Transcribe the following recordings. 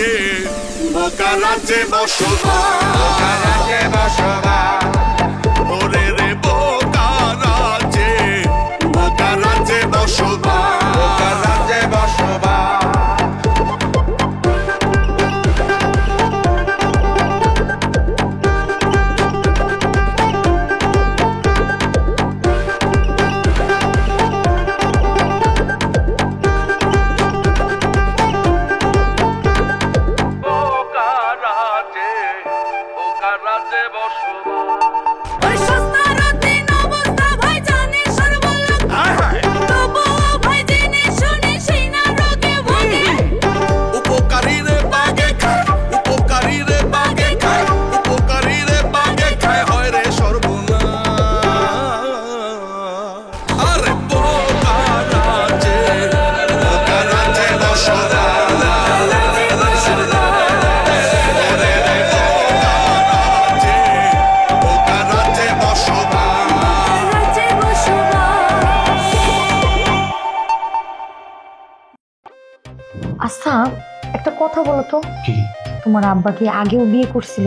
রাজ্যে বোকা রাজ্যে বসবাস ওরে রে বোকা রাজ্যে বসবাস আচ্ছা একটা কথা বলো তো, তোমার আব্বা কি আগেও বিয়ে করছিল?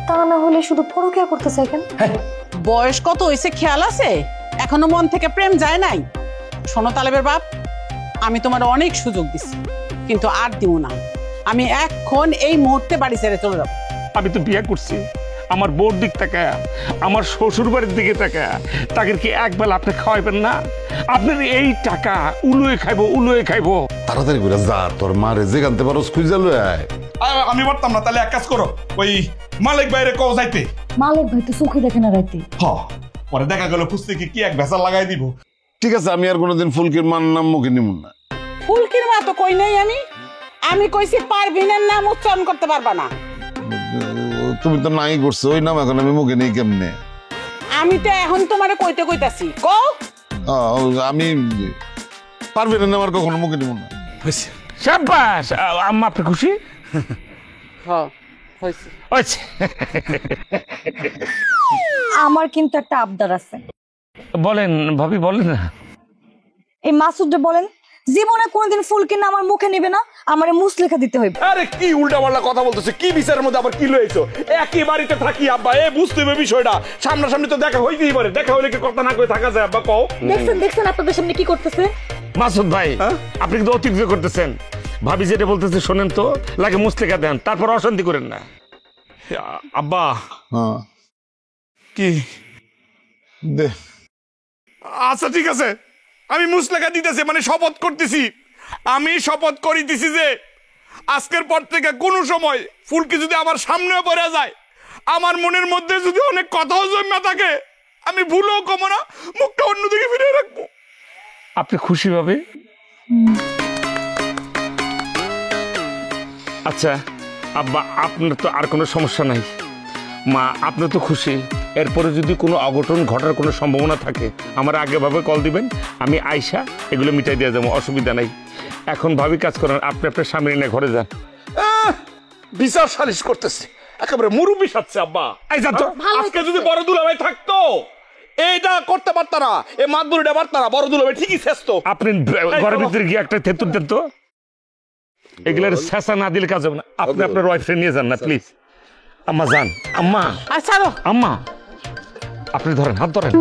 তা না হলে শুধু পরকিয়া করতে চাই কেন? বয়স কত হয়েছে খেয়াল আছে? এখনো মন থেকে প্রেম যায় নাই? শোনো তালেবের বাপ, আমি তোমার অনেক সুযোগ দিচ্ছি, কিন্তু আর দিব না। আমি এখন এই মুহূর্তে বাড়ি ছেড়ে চলে যাবো। আমি তো বিয়ে করছি, আমার বোর দিক তাকায়, আমার শ্বশুর বাড়ির দিকে তাকায়, তাকে কি একবেলা আপনি খাওয়াইবেন না? আপনার এই টাকা উলুয়ে খাইবো। তাড়াতাড়ি করে যা, তোর মারে যে গানতে পারো খুঁজে লয়ে আয়। আমি পারতাম না, তাহলে এক কাজ করো, ওই মালিক বাইরে কও যাইতে। মালিক ভাই তো চোখে দেখে না রাইতে। পরে দেখা গেল খুঁজতে কি এক ভেসা লাগাই দিব। ঠিক আছে, আমি আর কোনোদিন ফুলকির মান নাম মুখে নিব না। ফুলকির মা তো কই নাই, আমি কইছি পারভিনের নাম উচ্চারণ করতে পারবা না। তুমি তো নাই করছো ওই নাম, এখন আমি মুখে নেই কেমনে? আমি তো এখন তোমারে কইতাছি কও। আমি পারবেন না, আমার কখনো মুখে নিব না। শাবাশ, আম্মা আপনি খুশি? আমার কিন্তু একটা আবদার আছে। বলেন ভাবি, বলেন না। এই মাসুদে বলেন জীবনে কোনদিন ফুলকির নাম আমার মুখে নেবে না, আমারে মুসলেখা দিতে হইবে। আরে কি উল্টাপাল্টা কথা বলতেছে, কি বিচারের মধ্যে আবার কি লইছো? একই বাড়িতে থাকি আব্বা, বুঝতে হবে বিষয়টা। সামনাসামনি তো দেখা হইতেই পারে, দেখা হইলে কি কথা না কই থাকা যায় আব্বা? কও। দেখছেন আপনাদের সামনে কি করতেছে মাসুদ ভাই, আপনি কিন্তু অতিরিক্ত করতেছেন। ভাবি যেটা বলতেছে শোনেন তো, লাগে মুসলেখা দেন, তারপর অশান্তি করেন না। আব্বা কি দে। আচ্ছা ঠিক আছে, আমি মুসলেখা দিতেছি, মানে শপথ করতেছি। আমি শপথ করিতেছি যে আজকের পর থেকে কোনো সময় ফুলকি যদি আমার সামনেও পড়ে যায়, আমার মনের মধ্যে যদি অনেক কথাও জমা থাকে, আমি ভুলেও কমো না, মুখটা অন্যদিকে ফিরে রাখবো। আপনি খুশি ভাবে? আচ্ছা আব্বা, আপনার তো আর কোনো সমস্যা নাই। মা আপনার তো খুশি। এরপরে যদি কোনো অঘটন ঘটার কোনো সম্ভাবনা থাকে আমার আগেভাবে কল দিবেন, আমি আয়সা এগুলো মিটাই দিয়ে যাবো, অসুবিধা নাই। এখন ভাবি কাজ করেন, আপনি আপনার স্বামী নিয়ে ঘরে যান। বিচার সালিশ করতেছে, একেবারে মুরুবি সাজছে আব্বা। এই যা তো, আজকে যদি বড় দুলাভাই থাকতো এইটা করতে পারত না, এই মাতবুরিটা পারত না। বড় দুলাভাই ঠিকই শেষ তো। আপনি ঘরের ভিতরে গিয়ে একটা তেঁতুল দেন তো, এগুলার শেষা না দিলে কাজ হবে না। আপনি আপনার ওয়াইফকে নিয়ে যান না প্লিজ। আম্মা যান, আম্মা। আচ্ছা আম্মা আপনি ধরেন, হাত ধরেন।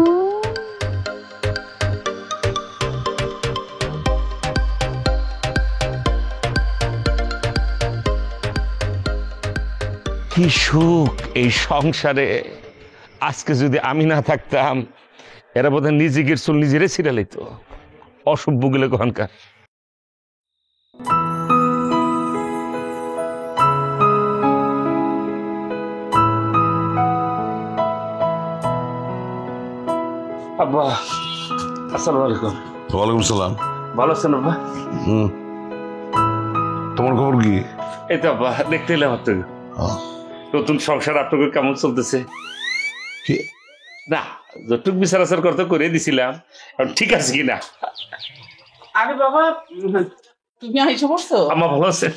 কি সুখ এই সংসারে। আজকে যদি আমি না থাকতাম, এরা বোধহয় নিজের চুল নিজেরে ছিঁড়ে লইত। অসভ্য গুলো কখনকার। আব্বা আসসালামু আলাইকুম। ওয়ালাইকুম সালাম। ভালো আছেন আব্বা? তোমার খবর কি? এই তো আব্বা, দেখতে এলাম আপনাকে। নতুন সংসার আপনাকে কেমন চলতেছে? না যতটুক বিচার আচার করতে করে দিছিলাম, ঠিক আছে কিনা? আরে বাবা, তুমি আইসো বসছো? আম্মা ভালো আছে?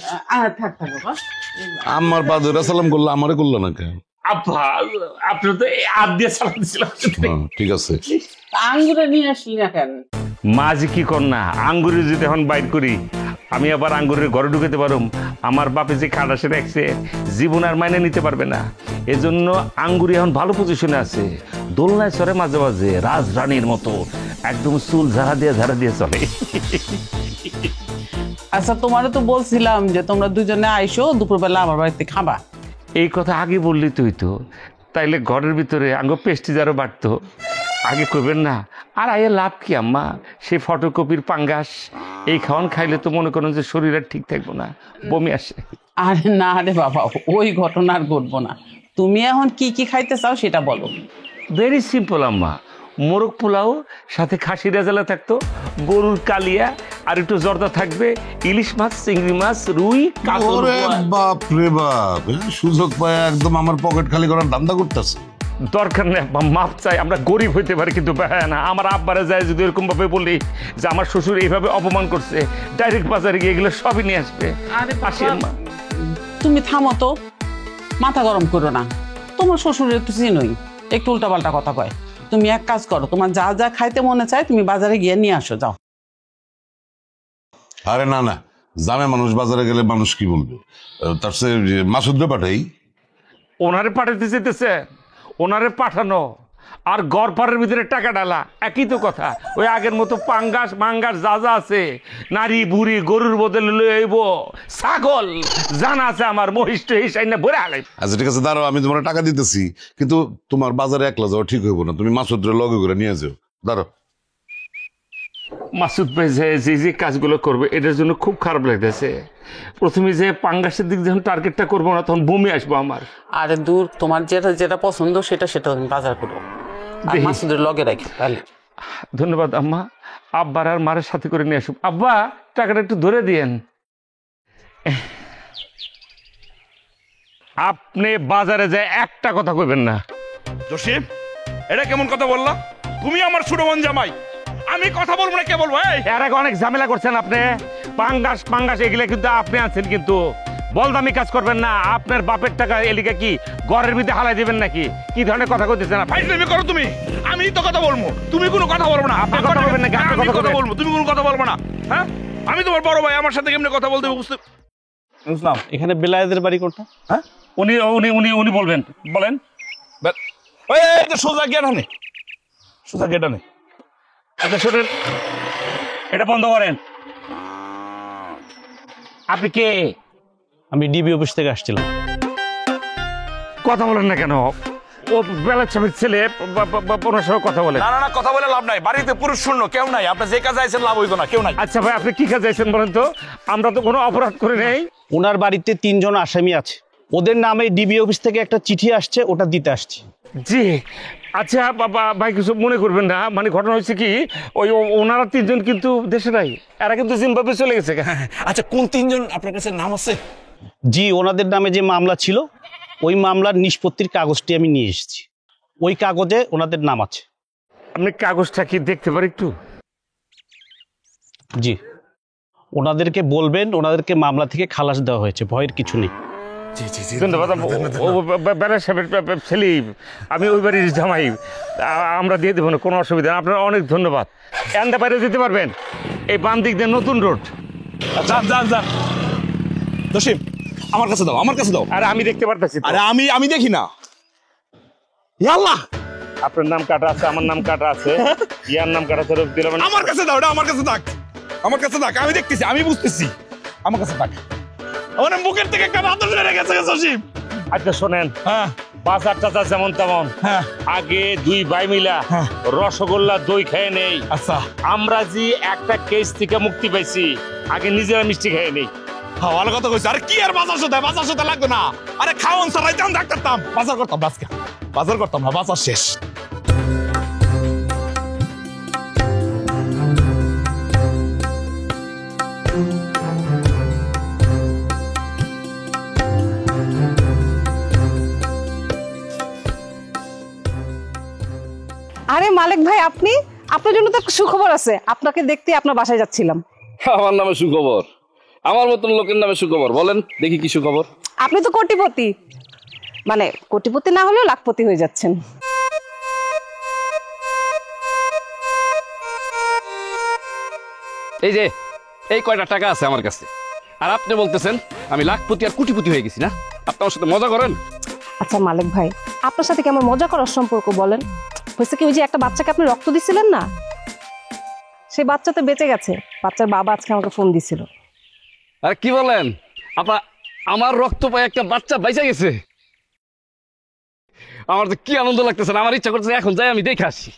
থাক বাবা। আমার পা ধরে সালাম করলো, আমারে করলো না কেন? আব্বা আপনি তো হাত দিয়ে সালাম দিছিলাম। ঠিক আছে, আঙ্গুরে নিয়ে আসলি না কেন? মাঝি কি কর না, আঙ্গুরে যদি এখন বাইর করি আমি আবার আঙ্গুরের ঘরে ঢুকেতে পারুম। আমার বাপে যে খাটাসে রাখছে জীবন আর মাইনে নিতে পারবে না। এজন্য আঙ্গুরি এখন ভালো পজিশনে আছে, দোলনায় চড়ে মাঝে মাঝে রাজরানীর মতো, একদম চুল ঝাড়া দিয়ে চলে। আচ্ছা, তোমারও তো বলছিলাম যে তোমরা দুজনে আইসো, দুপুরবেলা আমার বাড়িতে খাবা। এই কথা আগে বললি তুই তো, তাইলে ঘরের ভিতরে আঙ্গ পেস্টিজ আরও বাড়তো। আগে কইবেন না। আর আইয়ে লাভ কি আম্মা, সেই ফটোকপির পাঙ্গাস এই খাওয়ান খাইলে তো মনে করেন যে শরীর আর ঠিক থাকবো না, বমি আসে। আরে না রে বাবা, ওই ঘটনা আর ঘটবো না। তুমি এখন কি কি খাইতে চাও সেটা বলো। ভেরি সিম্পল আম্মা, মোরগ পোলাও সাথে খাসি রেজালা থাকতো, গরুর কালিয়া আর একটু জর্দা থাকবে, ইলিশ মাছ, চিংড়ি মাছ, রুই, কাতল। ওরে বাপ রে বাপ, সুযোগ পায় একদম আমার পকেট খালি করার ধান্দা করতেছে। দরকার নেই, মাপ চাই, আমরা গরিব হইতে পারি কিন্তু হ্যাঁ না। আমার আব্বারে যায় যদি এরকম ভাবে বলি যে আমার শ্বশুর এইভাবে অপমান করছে, ডাইরেক্ট বাজারে গিয়ে এগুলো সবই নিয়ে আসবে। আরে আসি আম্মা। তুমি থামো তো, মাথা গরম করো না। তোমার শ্বশুরের একটু চিনোই, একটু উল্টাপাল্টা কথা কয়। তুমি এক কাজ করো, তোমার যা যা খাইতে মনে চায় তুমি বাজারে গিয়ে নিয়ে আসো, যাও। আরে না না, জামে মানুষ বাজারে গেলে মানুষ কি বলবে, তার সে মাসুদরে পাঠাই। ওনারে পাঠাতে যেতেছে, ওনারে পাঠানো আর গড়পাড়ের ভিতরে টাকা ডালা একই তো কথা। ওই আগের মতো পাঙ্গাস মাঙ্গাস যা যা আছে, নারী বুড়ি গরুর বদলে লই আইব, ছাগল জানা আছে আমার, মহিষ টহিষ আইনা ভরে আলাই। আচ্ছা ঠিক আছে, দাঁড়াও, আমি তোমার টাকা দিতেছি, কিন্তু তোমার বাজারে একলা যাওয়া ঠিক হইব না, তুমি মাসুদরে লগে করে নিয়ে যাও। দাঁড়াও। মাসুদ ভাই যে যে কাজগুলো করবে এটার জন্য খুব খারাপ লাগতেছে। প্রথমে যে পাঙ্গাসের দিক যখন টার্গেটটা করবো না, তখন বমি আসবো আমার। আরে দূর, তোমার যেটা যেটা পছন্দ সেটা তুমি বাজার করো, আর মাসুদের লগে রাখি তাহলে। ধন্যবাদ আম্মা, আব্বার আর মারের সাথে করে নিয়ে আসুন। আব্বা, টাকাটা একটু ধরে দিয়েন। আপনি বাজারে যায় একটা কথা কইবেন না। জসিম, এটা কেমন কথা বললা? তুমি আমার ছোট বোন জামাই, আমি কথা বলবো না কে বলবো? এর আগে অনেক ঝামেলা করছেন আপনি, পাঙ্গাস এগুলো কিন্তু আপনি আনছেন, কিন্তু বলদামি কাজ করবেন না। আপনার বাপের টাকা এলিকা কি ঘরের ভিতরে হালাই দিবেন নাকি? কি ধরনের কথা কইতেছেন আপনি? ফাইজলামি করো তুমি, আমি তো কথা বলবো, তুমি কোনো কথা বলবো না। আপনি কথা বলবেন নাকি? আপনি আমি কথা কথা বলবেন। বলবো, তুমি কোনো কথা বলবো না। হ্যাঁ, আমি তোমার বড় ভাই, আমার সাথে কেমনে কথা বলতে হবে বুঝতে। বুঝলাম। এখানে বেলায়েতের বাড়ি কোনটা? হ্যাঁ, উনি উনি উনি উনি বলবেন, বলেন। ওই সোজা গেট আনে, সোজা গেট আনে। আচ্ছা শুনেন, এটা বন্ধ করেন। আপনি কে? আমি ডিবি অফিস থেকে আসছিলাম। কথা বলেন না কেন? ও বেলা চামের ছেলে, ওনার সঙ্গে কথা বলেন। না না না, কথা বলে লাভ নাই, বাড়িতে পুরুষ শূন্য, কেউ নাই। আপনি যে কাজে আইছেন লাভ হইতো না, কেউ নাই। আচ্ছা ভাই, আপনি কি কাজে আইছেন বলেন তো? আমরা তো কোনো অপরাধ করে নেই। ওনার বাড়িতে 3 জন আসামি আছে, ওদের নামে ডিবি অফিস থেকে একটা চিঠি আসছে, ওটা দিতে আসছি। জি আচ্ছা বাবা ভাই, কিছু মনে করবেন না। মানে ঘটনা হয়েছে কি, ওই ওনারা 3 জন কিন্তু দেশে নাই, এরা কিন্তু জিম্বাবুয়ে চলে গেছে। আচ্ছা, কোন 3 জন আপনার কাছে নাম আছে? জি, ওনাদের নামে যে মামলা ছিল, ওই মামলার নিষ্পত্তির কাগজটি আমি নিয়ে এসেছি। ওই কাগজে ওনাদের নাম আছে। আপনি কাগজটা কি দেখতে পারি একটু? জি, ওনাদেরকে বলবেন ওনাদেরকে মামলা থেকে খালাস দেওয়া হয়েছে, ভয়ের কিছু নেই। ধন্যবাদ। বেলা সাহেবের ছেলে, আমি ওই বাড়ির জামাই, আমরা দিয়ে দেবো না, কোনো অসুবিধা না। আপনার অনেক ধন্যবাদ। এন্ডা বাইরে যেতে পারবেন, এই বাম দিক দিয়ে নতুন রোড। যান যান যান। জসিম, আমার কাছে দাও, আমার কাছে দাও। আর আমি দেখতে পারতেছি। আরে আমি দেখি না। আল্লাহ, আপনার নাম কাটা আছে, আমার নাম কাটা আছে, ইয়ার নাম কাটা আছে, দিলাম। আমার কাছে দাও, এটা আমার কাছে থাক, আমার কাছে থাক। আমি দেখতেছি, আমি বুঝতেছি, আমার কাছে থাক। আমার মুখের থেকে একটা বাতাস বেরিয়ে গেছে জসিম। আচ্ছা শোনেন, হ্যাঁ, বাজার টাজার যেমন তেমন, হ্যাঁ, আগে 2 ভাই মিলা হ্যাঁ। রসগোল্লা দই খেয়ে নেই। আচ্ছা, আমরা যে একটা কেস থেকে মুক্তি পাইছি, আগে নিজেরা মিষ্টি খেয়ে নেই। হ্যাঁ, ভালো কথা কইছে। আরে কি আর বাজার সাথে লাগবে না। আরে খাওয়ান সারাই দাম ডাক্তারতাম, বাজার করতাম না আজকে, বাজার করতাম না, বাজার শেষ। আরে মালিক ভাই, আপনি, আপনার জন্য তো একটা সুখবর আছে। আপনাকে দেখতে আপনার বাসায় যাচ্ছিলাম। আমার নামে সুখবর? আমার মতন লোকের নামে সুখবর? বলেন দেখি কি সুখবর। আপনি তো কোটিপতি, মানে কোটিপতি না হলেও লাখপতি হয়ে যাচ্ছেন। এই যে এই কয়টা টাকা আছে আমার কাছে, আর আপনি বলতেছেন আমি লাখপতি আর কোটিপতি হয়ে গেছি না? আপনি আমার সাথে মজা করেন? আচ্ছা মালিক ভাই, আপনার সাথে কি আমার মজা করার সম্পর্ক বলেন? হয়েছে কি, ওই যে একটা বাচ্চাকে আপনি রক্ত দিছিলেন না, সেই বাচ্চা তো বেঁচে গেছে। বাচ্চার বাবা আজকে আমাকে ফোন দিছিল। আর কি বলেন আপা, আমার রক্ত পায় একটা বাচ্চা বাইচা গেছে? আমার তো কি আনন্দ লাগতেছে, আমার ইচ্ছা করতেছে এখন যাই আমি দেখে আসি।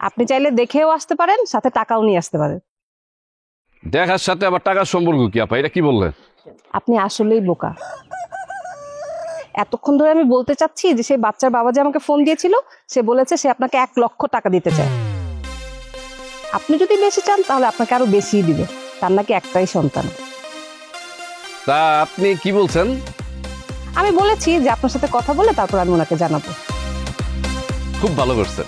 আপনি চাইলে দেখেও আসতে পারেন, সাথে টাকাও নিয়ে আসতে পারেন। দেখার সাথে আবার টাকার সম্পর্ক কি আপা, এটা কি বললেন? আপনি আসলেই বোকা। এতক্ষণ ধরে আমি বলতে চাচ্ছি যে সেই বাচ্চার বাবা যে আমাকে ফোন দিয়েছিল, সে বলেছে সে আপনাকে 1 লক্ষ টাকা দিতে চায়। আপনি যদি বেশি চান তাহলে আপনাকে আরো বেশি দিবে। তার নাকি একটাই সন্তান। তা আপনি কি বলছেন? আমি বলেছি যে আপনার সাথে কথা বলে তারপর আমি ওনাকে জানাবো। খুব ভালো করছেন।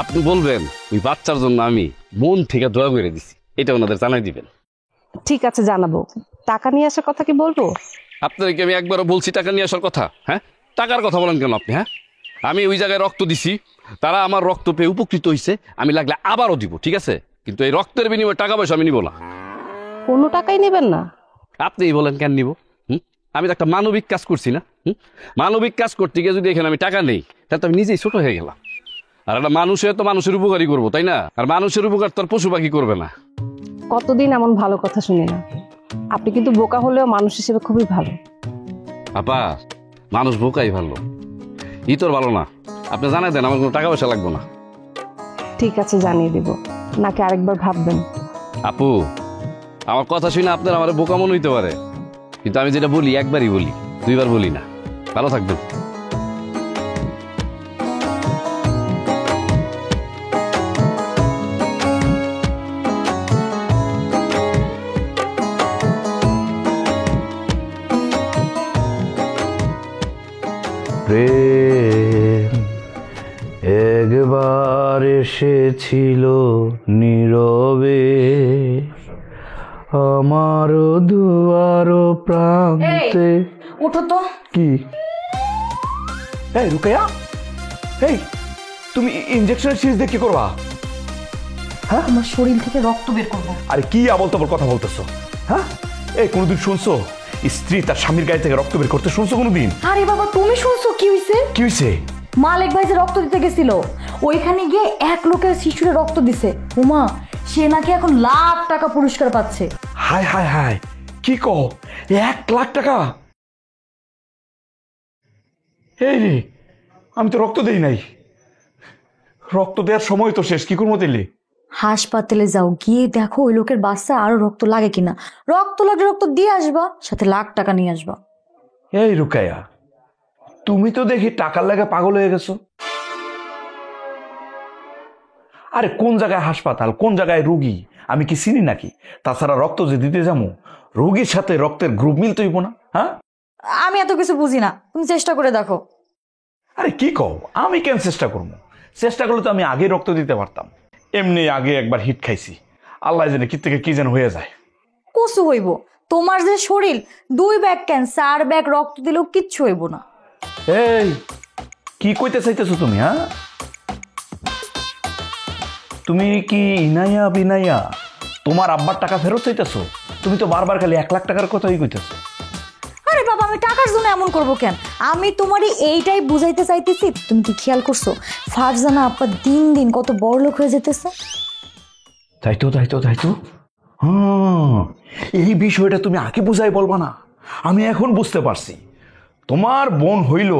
আপনি বলবেন ওই বাচ্চার জন্য আমি মন থেকে দোয়া করে দিছি, এটা ওনাদের জানাই দিবেন। ঠিক আছে, জানাবো। টাকা নিয়ে আসার কথা কি বলবো? আপনাদেরকে আমি একবারও বলছি টাকা নিয়ে আসার কথা? হ্যাঁ, টাকার কথা বলেন কেন আপনি? হ্যাঁ, আমি ওই জায়গায় রক্ত দিছি, তারা আমার রক্ত পেয়ে উপকৃত হয়েছে, আমি লাগলে আবারও দিব, ঠিক আছে? কিন্তু এই রক্তের বিনিময়ে টাকা পয়সা আমি নিব না। কোনো টাকাই নেবেন না? আপনিই বলেন কেন নিব? আমি তো একটা মানবিক কাজ করছি না? মানবিক কাজ করতে গিয়ে যদি এখানে আমি টাকা নেই, তাহলে তো আমি নিজেই ছোট হয়ে গেলাম। আর একটা মানুষের তো মানুষের উপকারই করবো, তাই না? আর মানুষের উপকার তো আর পশু পাখি করবে না। কতদিন এমন ভালো কথা শুনি না। আপনি কিন্তু বোকা হলেও মানুষ হিসেবে খুবই ভালো। আপা, মানুষ বোকাই ভালো, ই তোর ভালো না। আপনি জানাই দেন, আমার কোনো টাকা পয়সা লাগবে না। ঠিক আছে, জানিয়ে দিব। নাকি আরেকবার ভাববেন? আপু, আমার কথা শুনে আপনার আমার বোকা মনে হইতে পারে, কিন্তু আমি যেটা বলি একবারই বলি, 2 বার বলি না। ভালো থাকবেন। প্রেম একবার এসেছিল নীরবে আমার দুয়ার প্রান্তে। উঠো তো। কি? এই রুকাইয়া, এই তুমি ইনজেকশনের সিরিজ দিয়ে কি করবা? হ্যাঁ, আমার শরীর থেকে রক্ত বের করবো। আরে কি আবল তাবল কথা বলতেছো? হ্যাঁ, এই কোনোদিন শুনছো স্ত্রী তার স্বামীর গায়ে থেকে রক্ত বের করতে? শুনছো কোনোদিন? আরে বাবা, তুমি শুনছো? কি হইছে? কি হয়েছে? মালিক ভাই যে রক্ত দিতে গেছিল, ওইখানে গিয়ে 1 লোকের শিশুরে রক্ত দিছে। উমা, সে নাকি এখন লাখ টাকা পুরস্কার পাচ্ছে। হায় হায় হায়, কি কও? 1 লাখ টাকা? এই রে, আমি তো রক্ত দেই নাই। রক্ত দেওয়ার সময় তো শেষ, কি করবো তাইলে? হাসপাতালে যাও, গিয়ে দেখো ওই লোকের বাচ্চা আরো রক্ত লাগে কিনা। রক্ত লাগলে রক্ত দিয়ে আসবা, সাথে লাখ টাকা নিয়ে আসবা। এই রুকাইয়া, তুমি তো দেখি টাকার লাগে পাগল হয়ে গেছো। আরে কোন জায়গায় হাসপাতাল, কোন জায়গায় রুগী আমি কি চিনি নাকি? তাছাড়া রক্ত যে দিতে যাবো, রোগীর সাথে রক্তের গ্রুপ মিলতে হইব না? হ্যাঁ, আমি এত কিছু বুঝি না, তুমি চেষ্টা করে দেখো। আরে কি কও, আমি কেন চেষ্টা করবো? চেষ্টা করলে তো আমি আগে রক্ত দিতে পারতাম। এমনি আগে একবার হিট খাইছি, আল্লাহ জানে কি থেকে কি যেন হয়ে যায়। কসু হইব, তোমার যে শরীর 2 ব্যাগ কেন 4 ব্যাগ রক্ত দিলেও কিচ্ছু হইব না। এই কি কইতে চাইতেছো তুমি? হ্যাঁ, তুমি কি ইনাইয়া বিনাইয়া তোমার আব্বার টাকা ফেরত চাইতেছো? তুমি তো বারবার খালি 1 লাখ টাকার কথাই কইতেছো। আরে বাবা, আমি টাকার জন্য এমন করব কেন? আমি তোমারই এইটাই বুঝাইতে চাইতেছি। তুমি কি খেয়াল করছো ফারজানা আপা দিন দিন কত বড় লোক হয়ে যেতেছে? তাই তো তাই তো তাই তো। হ্যাঁ, এই বিষয়টা তুমি আগে বুঝাই বলবা না? আমি এখন বুঝতে পারছি। তোমার বোন হইল,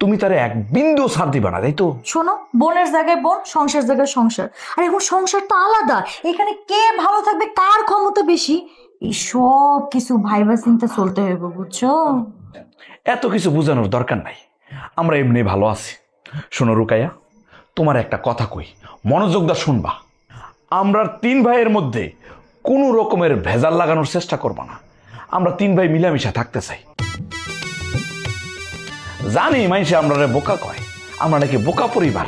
তুমি তারে 1 বিন্দু ছাড় দিবা না, তাই তো? শোনো, বোনের জায়গায় বোন, সংসার জায়গায় সংসার। আর এখন সংসার তো আলাদা, এখানে কে ভালো থাকবে, কার ক্ষমতা বেশি, এই সব কিছু ভাইবা চিন্তা চলতে হইব, বুঝছো? এত কিছু বোঝানোর দরকার নাই, আমরা এমনি ভালো আছি। শোনো রুকাইয়া, তোমার একটা কথা কই, মনোযোগ দা শুনবা। আমরা 3 ভাইয়ের মধ্যে কোনো রকমের ভেজাল লাগানোর চেষ্টা করবো না। আমরা 3 ভাই মিলামিশা থাকতে চাই। জানি মানুষে আমরা বোকা কয়, আমরা নাকি বোকা পরিবার।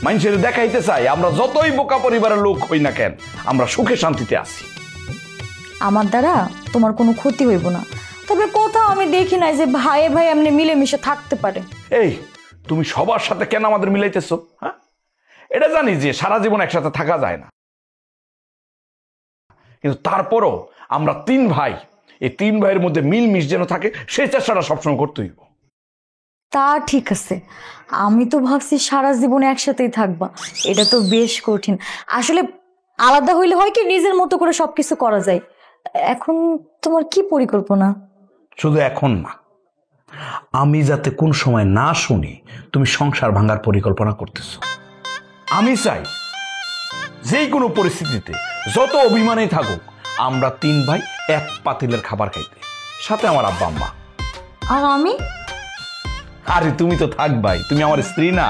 মানুষের দেখাইতে চাই আমরা যতই বোকা পরিবারের লোক হই না কেন, আমরা সুখে শান্তিতে আছি। আমার দ্বারা তোমার কোনো ক্ষতি হইব না, তবে কোথাও আমি দেখি নাই যে ভাই ভাই এমনি মিলেমিশে থাকতে পারে। এই তুমি সবার সাথে কেন আমাদের মিলাইতেছো? হ্যাঁ, এটা জানি যে সারা জীবন একসাথে থাকা যায় না, কিন্তু তারপরও আমরা 3 ভাই, এই 3 ভাইয়ের মধ্যে মিলমিশ যেন থাকে সেই চেষ্টাটা সবসময় করতে হইব। তা ঠিক আছে, আমি তো ভাবছি সারা জীবনে একসাথেই থাকবা, এটা তো বেশ কঠিন। আসলে আলাদা হইলে হয় কি নিজের মতো করে সবকিছু করা যায়। এখন তোমার কি পরিকল্পনা? শুধু এখন না, আমি যাতে কোন সময় না শুনি তুমি সংসার ভাঙার পরিকল্পনা করতেছ। আমি চাই যে কোনো পরিস্থিতিতে যত অভিমানেই থাকুক আমরা 3 ভাই এক পাতিলের খাবার খাইতে, সাথে আমার আব্বা আম্মা। আর আমি? আরে তুমি তো থাকবাই, তুমি আমার স্ত্রী না?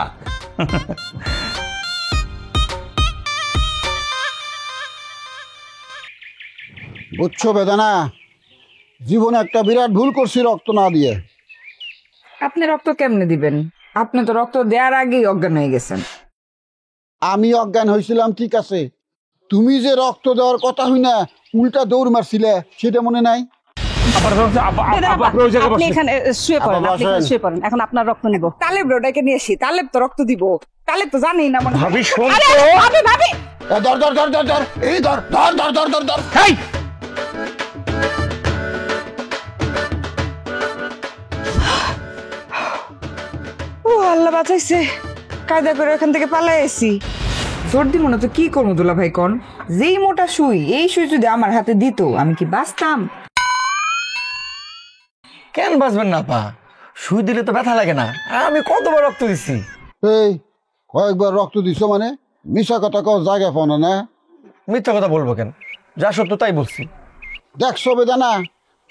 বুঝছো বেদানা, জীবনে একটা বিরাট ভুল করছি রক্ত না দিয়ে। আপনি রক্ত কেমনে দিবেন? আপনি তো রক্ত দেওয়ার আগেই অজ্ঞান হয়ে গেছেন। আমি অজ্ঞান হয়েছিলাম ঠিক আছে, তুমি যে রক্ত দেওয়ার কথা হই না উল্টা দৌড় মারছিলে সেটা মনে নাই? আপনি এখানে শুয়ে পড়েন, আপনি এখানে শুয়ে পড়েন, এখন আপনার রক্ত নিব। তালেব রোডাকে নিয়ে আসি, তালেব তো রক্ত দিব। তালেব তো জানি না মনে হয়। ভাবি শোন আরে, তো। ভাবি ভাবি ধর ধর ধর ধর ধর, এই ধর ধর ধর ধর ধর ধর। এই ও আল্লাহ বাঁচাইছে, কায়দা করে এখান থেকে পালাই এসি। জর্দি মনে তো কি করবো দুলা ভাই কোন? যেই মোটা সুই, এই সুই যদি আমার হাতে দিত আমি কি বাঁচতাম? কেন বাঁচবেন না পা? সুই দিলে তো ব্যথা লাগে না। আমি কতবার রক্ত দিছি। এই কয়েকবার রক্ত দিছো মানে মিশা কথা কও, জায়গা পাও না? মিথ্যা কথা বলবো কেন? যা সত্য তাই বলছি। দেখছো বেদানা,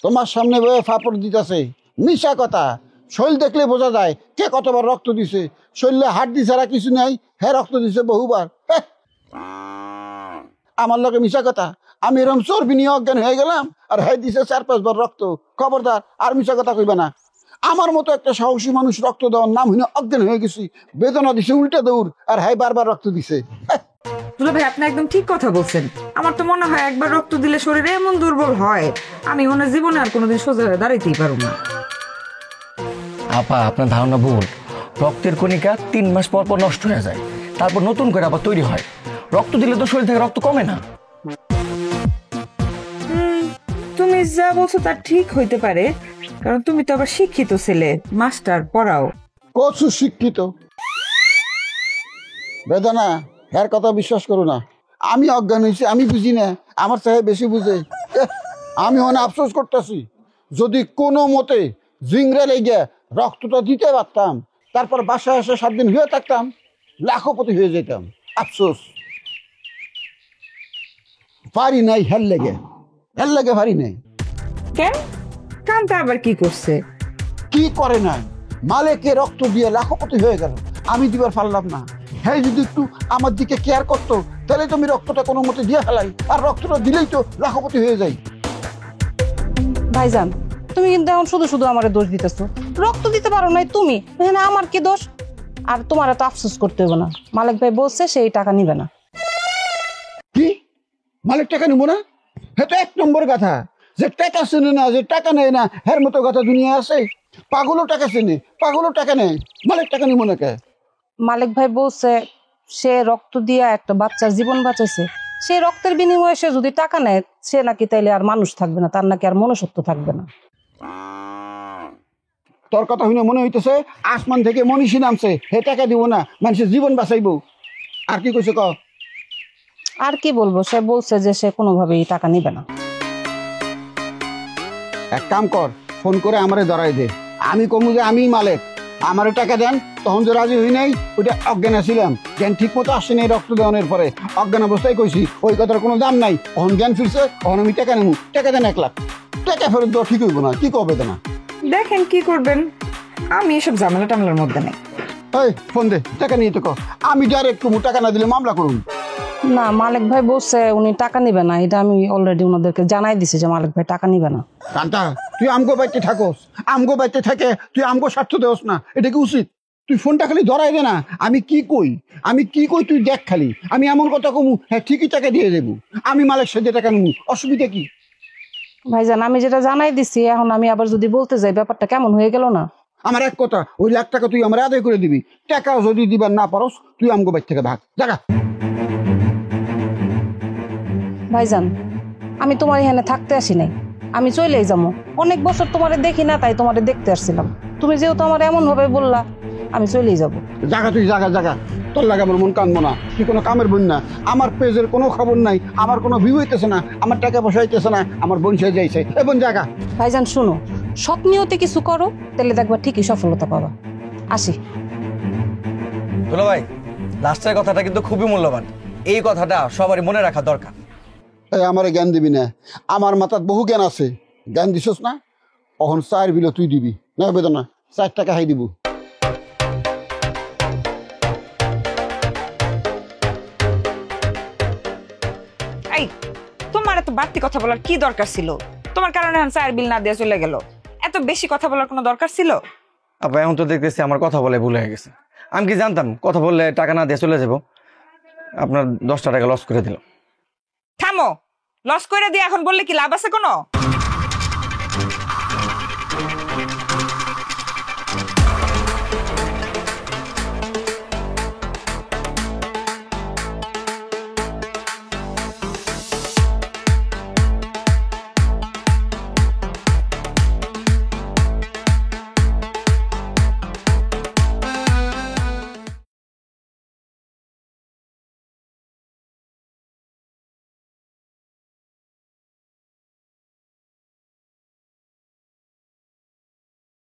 তোমার সামনে বয়ে ফাপড় দিতেছে, মিশা কথা। শৈল দেখলে বোঝা যায় কে কতবার রক্ত দিছে। শৈলে হাড্ডি ছাড়া কিছু নাই, হ্যাঁ রক্ত দিছে বহুবার। আমার লোকে মিশা কথা। আমি এরকম চর্বি নিয়ে অজ্ঞান হয়ে গেলাম আর হ্যাঁ দিছে 4-5 বার রক্ত। খবরদার আর মিশা কথা কইবে না। আমার মতো একটা সাহসী মানুষ রক্ত দেওয়ার নাম হইনা অজ্ঞান হয়ে গেছি, বেদনা দিছে উল্টা দৌড়, আর হ্যাঁ বারবার রক্ত দিছে। দুলা ভাই আপনি একদম ঠিক কথা বলছেন। আমার তো মনে হয় একবার রক্ত দিলে শরীরে এমন দুর্বল হয়, আমি মনে হয় জীবনে আর কোনোদিন সোজা হয়ে দাঁড়াইতেই পারবো না। আপা আপনার ধারণা ভুল। রক্তের কণিকা 3 মাস পর পর নষ্ট হয়ে যায়, তারপর নতুন করে আবার তৈরি হয়। রক্ত দিলে তো শরীর থেকে রক্ত কমে না। তুমি যা বলছো তা ঠিক হইতে পারে, কারণ তুমি তো আবার শিক্ষিত ছেলে, মাস্টার পড়াও। কচু শিক্ষিত বেদনা, এর কথা বিশ্বাস করো না। আমি অজ্ঞান হয়েছি, আমি বুঝি না, আমার সাহেব বেশি বুঝে। আমি অনেক আফসোস করতেছি, যদি কোনো মতে জিংরা লেগে রক্তটা দিতে পারতাম, তারপর বাসায় এসে 7 দিন হয়ে থাকতাম, লাখপতি হয়ে যেতাম। আফসোস পারি নাই, হেল লেগে পারি নাই। কেন? কামটা আবার কি করছে? কি করে না, মালেকে রক্ত দিয়ে লাখপতি হয়ে গেল, আমি দিবার পারলাম না। হ্যাঁ যদি একটু আমার দিকে কেয়ার করতো তাহলে তো আমি রক্তটা কোনো মতে দিয়ে ফেলাই, আর রক্তটা দিলেই তো লাখপতি হয়ে যাই। ভাইজান তুমি কিন্তু এখন শুধু শুধু আমারে দোষ দিতেছো। রক্ত দিতে পারো নাই তুমি, এখানে আমার কি দোষ? আর তোমার এত আফসোস করতে হবে না, মালিক ভাই বলছে সেই টাকা নিবে না। কি মালিক টাকা নেবো না? হ্যাঁ তো 1 নম্বর কথা, যে টাকা চেনে না, যে টাকা নেয় না, হের মতো কথা দুনিয়া আছে? পাগলও টাকা চেনে, পাগলও টাকা নেয়, মালিক টাকা নিবো না কে? মালিক ভাই বলছে সে রক্ত দিয়া একটা বাচ্চার জীবন বাঁচাইছে, সেই রক্তের বিনিময়ে সে যদি টাকা নেয় সে নাকি তাইলে আর মানুষ থাকবে না, তার নাকি আর মনুষ্যত্ব থাকবে না। তোর কথা শুনে মনে হইতেছে আসমান থেকে মনীষী নামছে, হে টাকা দিব না, মানুষের জীবন বাঁচাইবো। আর কি কইছে ক? আর কি বলবো, সে বলছে যে সে কোনোভাবেই টাকা নিবে না। এক কাম কর, ফোন করে আমারে ধরাই দে, আমি কমু যে আমি মালিক, আমারে টাকা দেন। তখন যে রাজি হই নাই, ওইটা অজ্ঞান ছিলাম, জ্ঞান ঠিক মতো আসছে নাই রক্ত দেওয়ানোর পরে, অজ্ঞান অবস্থায় কইছি ওই কথার কোনো দাম নাই। তখন জ্ঞান ফিরছে, তখন আমি টাকা নেবো। টাকা দেন 1 লাখ, টাকা ফেরত দেওয়া ঠিক হইব না, কি কবে না? দেখেন কি করবেন, আমি এসব ঝামেলা টামলার মধ্যে নেই। এই ফোন দে, টাকা নিয়ে তো আমি ডাইরেক্ট কমু, টাকা না দিলে মামলা করুন। না, মালিক ভাই বলছে উনি টাকা নিবে না, এটা আমি অলরেডি ওনাদেরকে জানাই দিছি যে মালিক ভাই টাকা নিবে না। কান্তা, তুই আমগো বাইতে থাকোস, আমগো বাইতে থাকে তুই আমগো স্বার্থ দেওস না, এটা কি উচিত? তুই ফোনটা খালি ধরাই দে না, আমি কি কই তুই দেখ খালি। আমি এমন কথা কমু, হ্যাঁ ঠিকই টাকা দিয়ে দেবো, আমি মালিক সাথে টাকা নেবো, অসুবিধা কি? ভাইজান আমি যেটা জানাই দিছি, এখন আমি আবার যদি বলতে যাই ব্যাপারটা কেমন হয়ে গেল না? আমার এক কথা, ওই 1 লাখ টাকা তুই আমার আদায় করে দিবি। টাকাও যদি দিবার না পারস, তুই আমগো বাইর থেকে ভাগ, জায়গা। ভাইজান আমি তোমার এখানে থাকতে আসি নাই, আমি চলেই যাবো। অনেক বছর তোমারে দেখি না, তাই তোমারে দেখতে আসছিলাম। তুমি যেহেতু আমার এমন ভাবে বললা, আমি চলেই যাব। জাগা তুই জাগা জাগা, তোর লাগে আমার মন কানবো না। তুই কোনো কামের বোন না, আমার পেজের কোনো খবর নাই, আমার কোনো ভিউ হইতেছে না, আমার টাকা পয়সা হইতেছে না, আমার বোন সে যাইছে। এ বোন জাগা। ভাইজান শুনো, স্বপ্নিয়তে কিছু করো, তাহলে দেখবা ঠিকই সফলতা পাবা। আসি। দুলা ভাই, লাস্টের কথাটা কিন্তু খুবই মূল্যবান, এই কথাটা সবারই মনে রাখা দরকার। এই আমারে জ্ঞান দিবি না, আমার মাথার বহু জ্ঞান আছে। জ্ঞান দিছস না, অহন 4 বিলো তুই দিবি না, বেদনা 4 টাকা হাই দিব। এই তোমার এত বাড়তি কথা বলার কি দরকার ছিল? তোমার কারণে এখন 4 বিল না দিয়ে চলে গেল। এত বেশি কথা বলার কোনো দরকার ছিল? আপা এখন তো দেখতেছি আমার কথা বলে ভুল হয়ে গেছে। আমি কি জানতাম কথা বললে টাকা না দিয়ে চলে যাব? আপনার 10টা টাকা লস করে দিলাম। থামো, লস করে দিয়ে এখন বললে কি লাভ আছে কোনো?